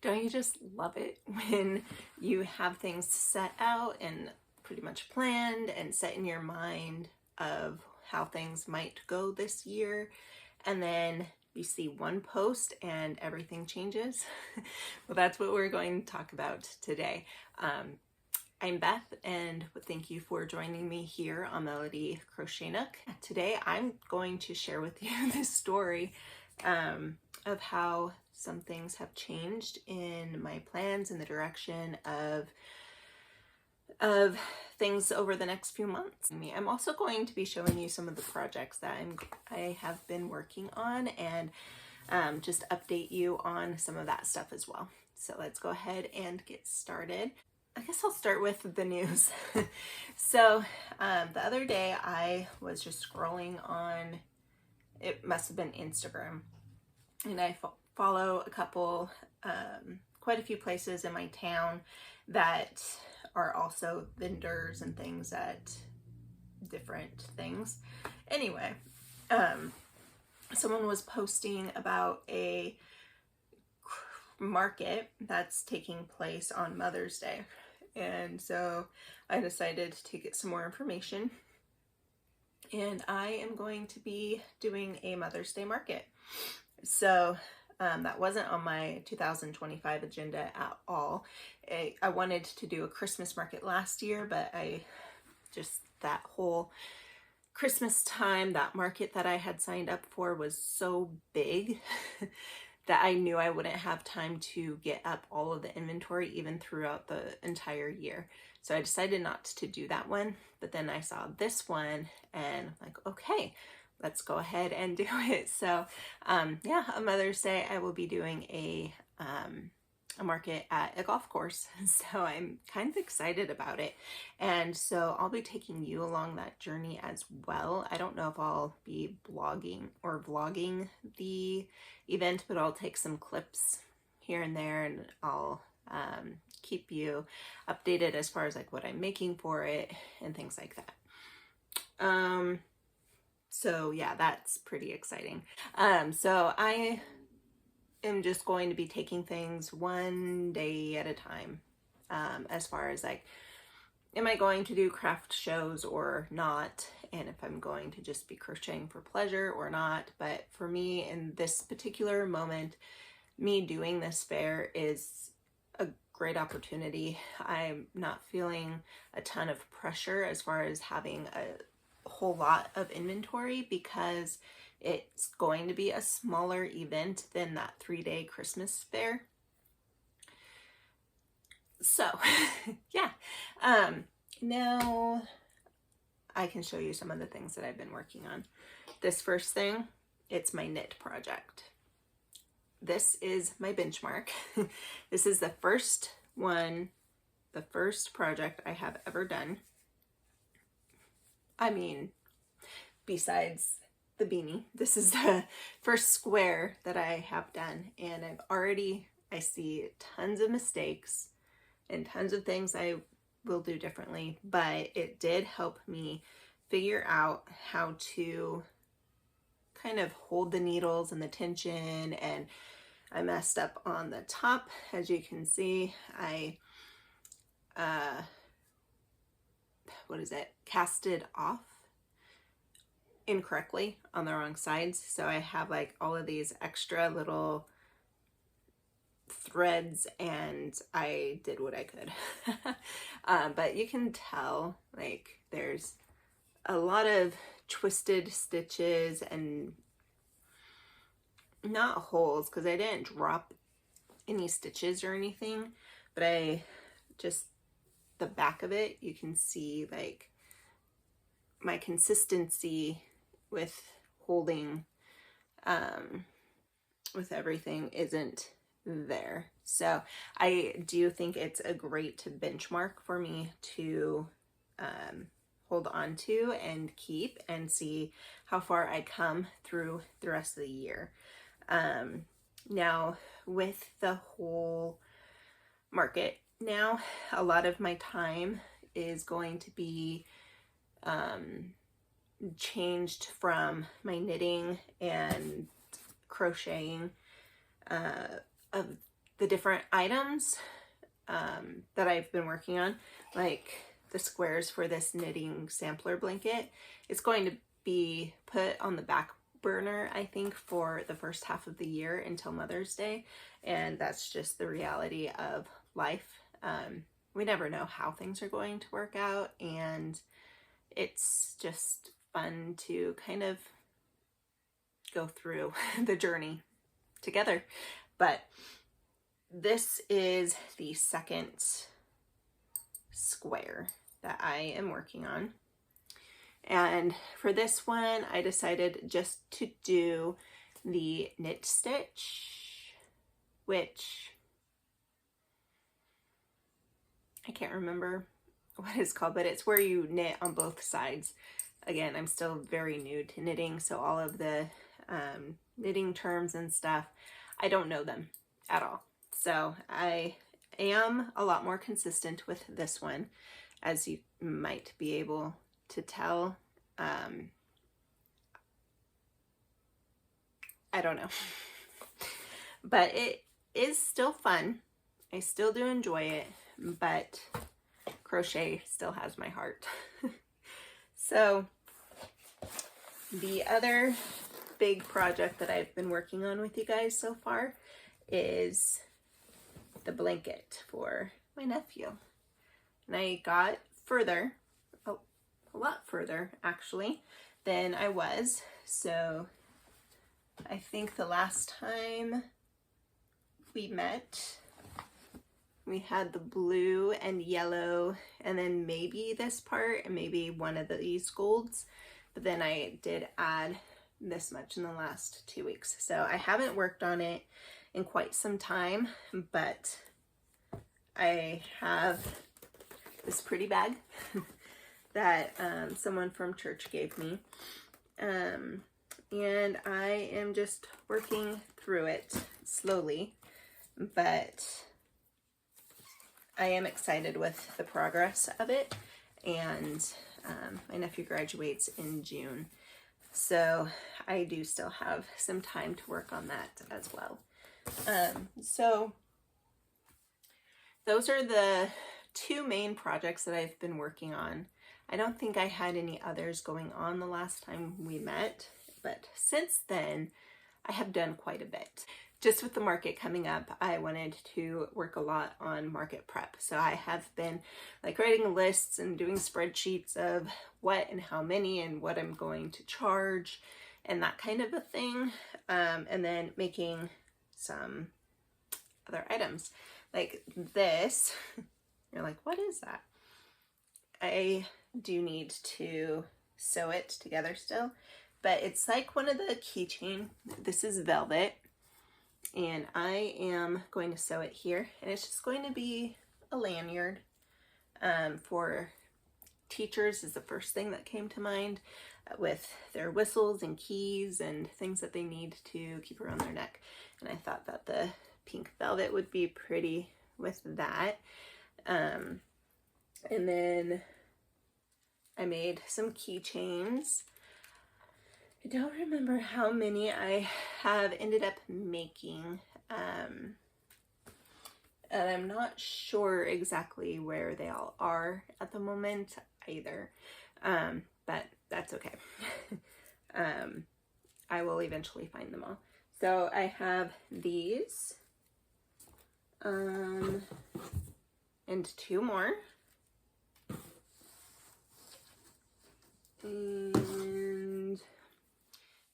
Don't you just love it when you have things set out and pretty much planned and set in your mind of how things might go this year, and then you see one post and everything changes? Well, that's what we're going to talk about today. I'm Beth, and thank you for joining me here on Melody Crochet Nook. Today I'm going to share with you this story of how some things have changed in my plans in the direction of things over the next few months. I'm also going to be showing you some of the projects that I have been working on, and just update you on some of that stuff as well. So let's go ahead and get started. I guess I'll start with the news. So the other day I was just scrolling on, it must have been Instagram, and I follow a couple, quite a few places in my town that are also vendors and things at different things. Anyway, someone was posting about a market that's taking place on Mother's Day, and so I decided to get some more information, and I am going to be doing a Mother's Day market. So that wasn't on my 2025 agenda at all. I wanted to do a Christmas market last year, but that whole Christmas time, that market that I had signed up for was so big that I knew I wouldn't have time to get up all of the inventory even throughout the entire year. So I decided not to do that one, but then I saw this one and I'm like, okay, let's go ahead and do it. So yeah, on Mother's Day I will be doing a market at a golf course. So I'm kind of excited about it. And so I'll be taking you along that journey as well. I don't know if I'll be blogging or vlogging the event, but I'll take some clips here and there, and I'll keep you updated as far as like what I'm making for it and things like that. So yeah, that's pretty exciting. So I am just going to be taking things one day at a time, as far as like, am I going to do craft shows or not, and if I'm going to just be crocheting for pleasure or not. But for me in this particular moment, me doing this fair is a great opportunity. I'm not feeling a ton of pressure as far as having a whole lot of inventory, because it's going to be a smaller event than that 3-day Christmas fair. So yeah, now I can show you some of the things that I've been working on. This first thing, it's my knit project. This is my benchmark. This is the first one, the first project I have ever done. I mean, besides the beanie, this is the first square that I have done, and I see tons of mistakes and tons of things I will do differently, but it did help me figure out how to kind of hold the needles and the tension. And I messed up on the top, as you can see. I casted off incorrectly on the wrong sides, so I have like all of these extra little threads, and I did what I could. But you can tell like there's a lot of twisted stitches and not holes, because I didn't drop any stitches or anything, but the back of it, you can see like my consistency with holding with everything isn't there. So I do think it's a great benchmark for me to hold on to and keep, and see how far I come through the rest of the year. Now with the whole market, now a lot of my time is going to be changed from my knitting and crocheting of the different items that I've been working on, like the squares for this knitting sampler blanket, it's going to be put on the back burner, I think, for the first half of the year until Mother's Day. And that's just the reality of life. We never know how things are going to work out, and it's just fun to kind of go through the journey together. But this is the second square that I am working on. And for this one, I decided just to do the knit stitch, which I can't remember what it's called, but it's where you knit on both sides. Again, I'm still very new to knitting, so all of the knitting terms and stuff, I don't know them at all. So I am a lot more consistent with this one, as you might be able to tell. I don't know. But it is still fun. I still do enjoy it, but crochet still has my heart. So the other big project that I've been working on with you guys so far is the blanket for my nephew. And I got further, a lot further actually, than I was. So I think the last time we met, we had the blue and yellow, and then maybe this part, and maybe one of these golds. But then I did add this much in the last 2 weeks. So I haven't worked on it in quite some time, but I have this pretty bag that someone from church gave me. And I am just working through it slowly, but I am excited with the progress of it. And my nephew graduates in June, so I do still have some time to work on that as well. So those are the two main projects that I've been working on. I don't think I had any others going on the last time we met, but since then I have done quite a bit. Just with the market coming up, I wanted to work a lot on market prep. So I have been like writing lists and doing spreadsheets of what and how many and what I'm going to charge and that kind of a thing. And then making some other items like this. You're like, what is that? I do need to sew it together still, but it's like one of the keychain. This is velvet. And I am going to sew it here, and it's just going to be a lanyard. For teachers is the first thing that came to mind, with their whistles and keys and things that they need to keep around their neck. And I thought that the pink velvet would be pretty with that. And then I made some keychains. I don't remember how many I have ended up making, and I'm not sure exactly where they all are at the moment either, but that's okay. I will eventually find them all. So I have these, and 2 more. And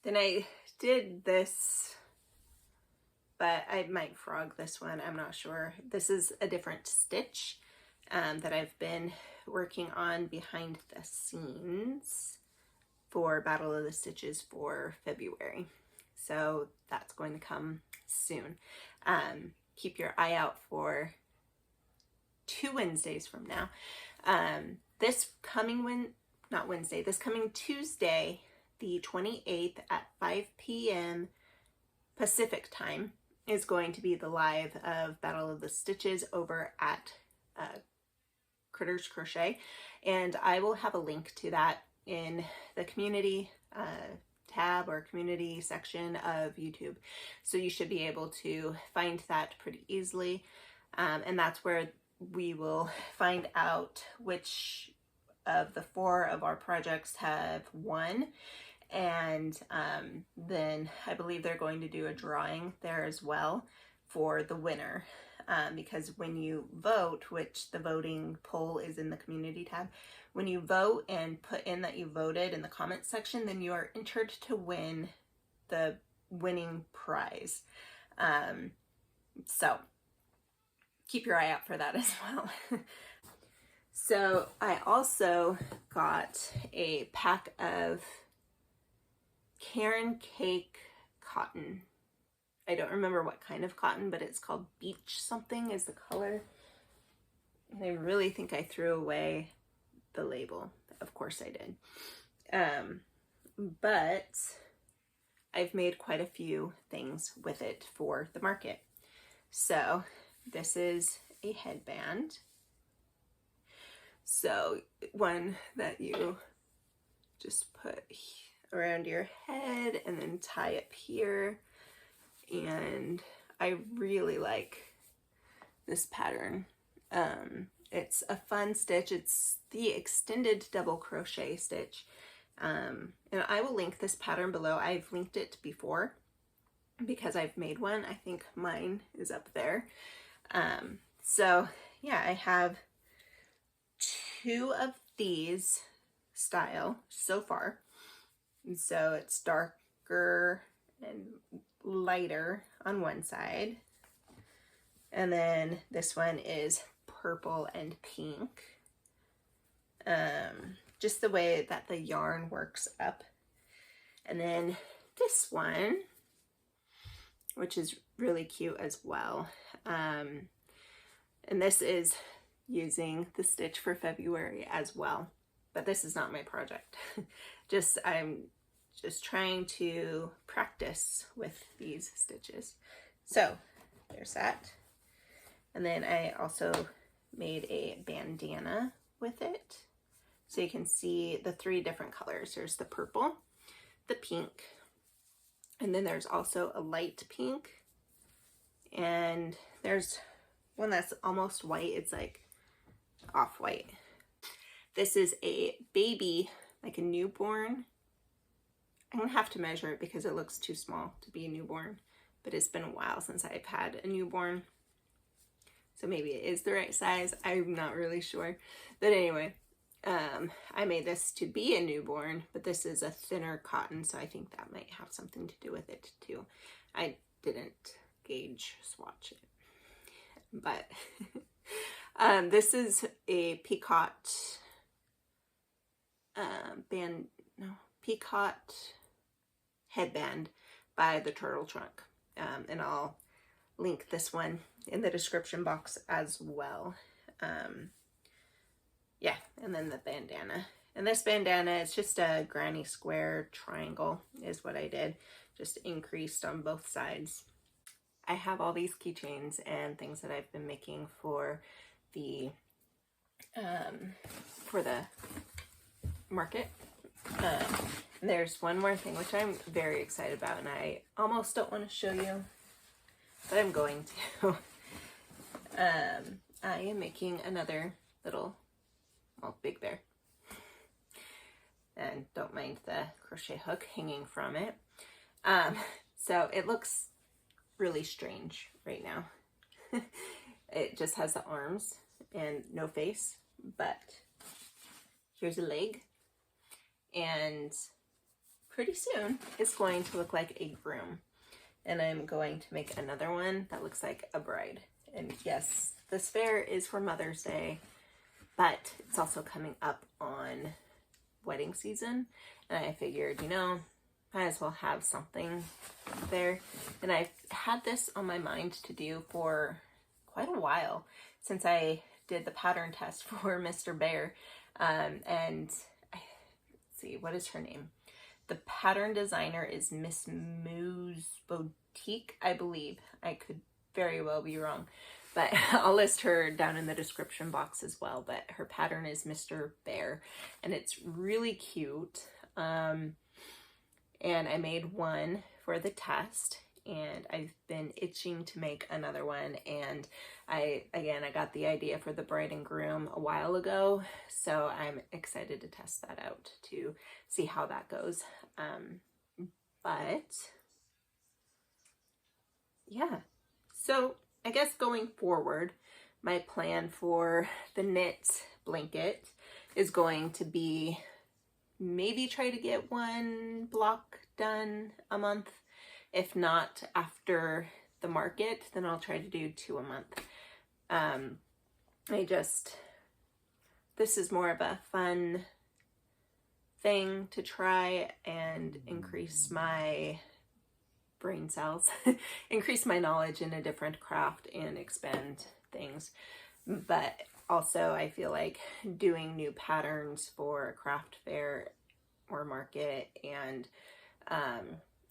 then I did this, but I might frog this one, I'm not sure. This is a different stitch that I've been working on behind the scenes for Battle of the Stitches for February. So that's going to come soon. Keep your eye out for 2 Wednesdays from now. This coming Tuesday, the 28th at 5 p.m. Pacific time is going to be the live of Battle of the Stitches over at Critters Crochet, and I will have a link to that in the community tab or community section of YouTube. So you should be able to find that pretty easily. And that's where we will find out which of the 4 of our projects have won. And then I believe they're going to do a drawing there as well for the winner. Because when you vote, which the voting poll is in the community tab, when you vote and put in that you voted in the comments section, then you are entered to win the winning prize. So keep your eye out for that as well. So I also got a pack of Caron Cake cotton. I don't remember what kind of cotton, but it's called Beach something is the color. And I really think I threw away the label. Of course I did. But I've made quite a few things with it for the market. So this is a headband. So one that you just put around your head and then tie up here. And I really like this pattern. It's a fun stitch. It's the extended double crochet stitch. And I will link this pattern below. I've linked it before because I've made one. I think mine is up there. So yeah, I have 2 of these style so far. And so it's darker and lighter on one side. And then this one is purple and pink. Just the way that the yarn works up. And then this one, which is really cute as well. And this is using the stitch for February as well. But this is not my project. I'm just trying to practice with these stitches. So there's that. And then I also made a bandana with it. So you can see the 3 different colors. There's the purple, the pink, and then there's also a light pink. And there's one that's almost white. It's like off-white. This is a baby, like a newborn. I'm gonna have to measure it because it looks too small to be a newborn, but it's been a while since I've had a newborn. So maybe it is the right size. I'm not really sure. But anyway, I made this to be a newborn, but this is a thinner cotton, so I think that might have something to do with it too. I didn't gauge swatch it. But this is a peacock peacock headband by the Turtle Trunk. And I'll link this one in the description box as well. Yeah, and then the bandana. And this bandana is just a granny square triangle is what I did. Just increased on both sides. I have all these keychains and things that I've been making for the market. There's one more thing which I'm very excited about, and I almost don't want to show you, but I'm going to. I am making another little, well, big bear. And don't mind the crochet hook hanging from it. So it looks really strange right now. It just has the arms and no face, but here's a leg. And pretty soon it's going to look like a groom. And I'm going to make another one that looks like a bride. And yes, this fair is for Mother's Day, but it's also coming up on wedding season. And I figured, you know, might as well have something there. And I've had this on my mind to do for quite a while since I did the pattern test for Mr. Bear. And let's see, what is her name? The pattern designer is Miss Moo's Boutique, I believe. I could very well be wrong, but I'll list her down in the description box as well. But her pattern is Mr. Bear, and it's really cute. and I made one for the test, and I've been itching to make another one. And I got the idea for the bride and groom a while ago, so I'm excited to test that out to see how that goes. But yeah, so I guess going forward, my plan for the knit blanket is going to be maybe try to get one block done a month. If not after the market, then I'll try to do 2 a month. This is more of a fun thing to try and increase my brain cells, increase my knowledge in a different craft and expand things. But also I feel like doing new patterns for a craft fair or market and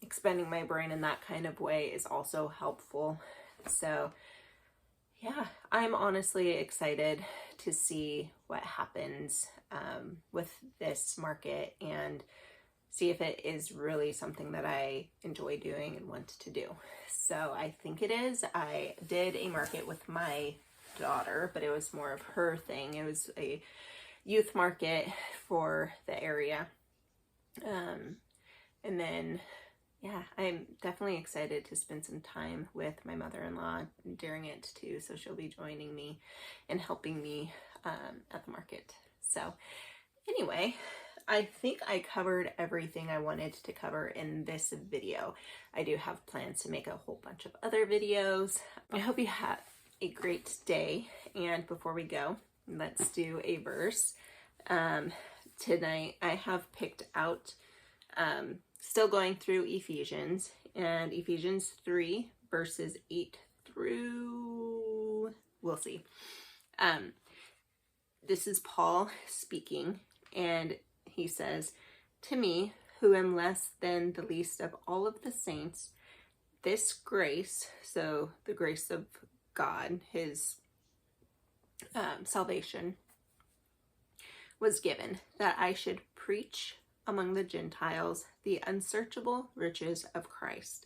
expanding my brain in that kind of way is also helpful. So yeah, I'm honestly excited to see what happens with this market and see if it is really something that I enjoy doing and want to do. So I think it is. I did a market with my daughter, but it was more of her thing. It was a youth market for the area. And then, yeah, I'm definitely excited to spend some time with my mother-in-law during it too. So she'll be joining me and helping me at the market. So anyway, I think I covered everything I wanted to cover in this video. I do have plans to make a whole bunch of other videos. I hope you have a great day. And before we go, let's do a verse. Tonight I have picked out, still going through Ephesians, and Ephesians 3 verses 8 through, we'll see. This is Paul speaking, and he says, "To me, who am less than the least of all of the saints, this grace," so the grace of God, his salvation, "was given, that I should preach among the Gentiles the unsearchable riches of Christ,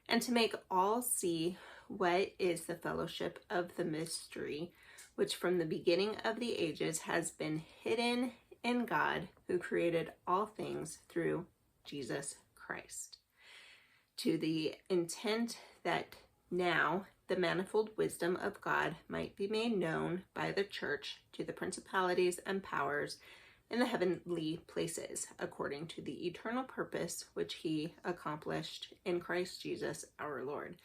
and to make all see what is the fellowship of the mystery, which from the beginning of the ages has been hidden in God, who created all things through Jesus Christ, to the intent that now the manifold wisdom of God might be made known by the church to the principalities and powers in the heavenly places, according to the eternal purpose which he accomplished in Christ Jesus our Lord,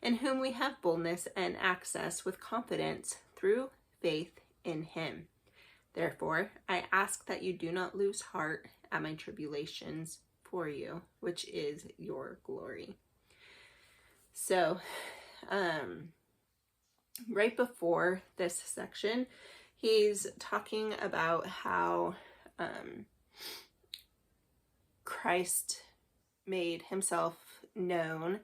in whom we have boldness and access with confidence through faith in him. Therefore, I ask that you do not lose heart at my tribulations for you, which is your glory." So, right before this section, he's talking about how Christ made himself known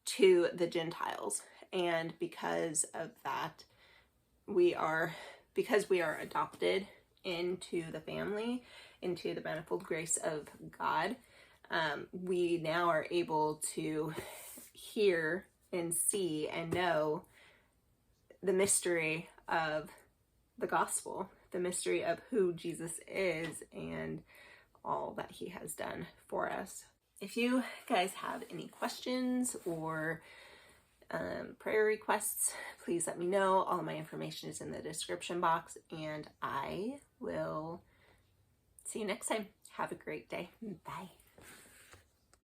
to the Gentiles, and because of that, because we are adopted into the family, into the manifold grace of God, we now are able to hear and see and know the mystery of the gospel, the mystery of who Jesus is and all that he has done for us. If you guys have any questions or prayer requests, please let me know. All of my information is in the description box, and I will see you next time. Have a great day. Bye.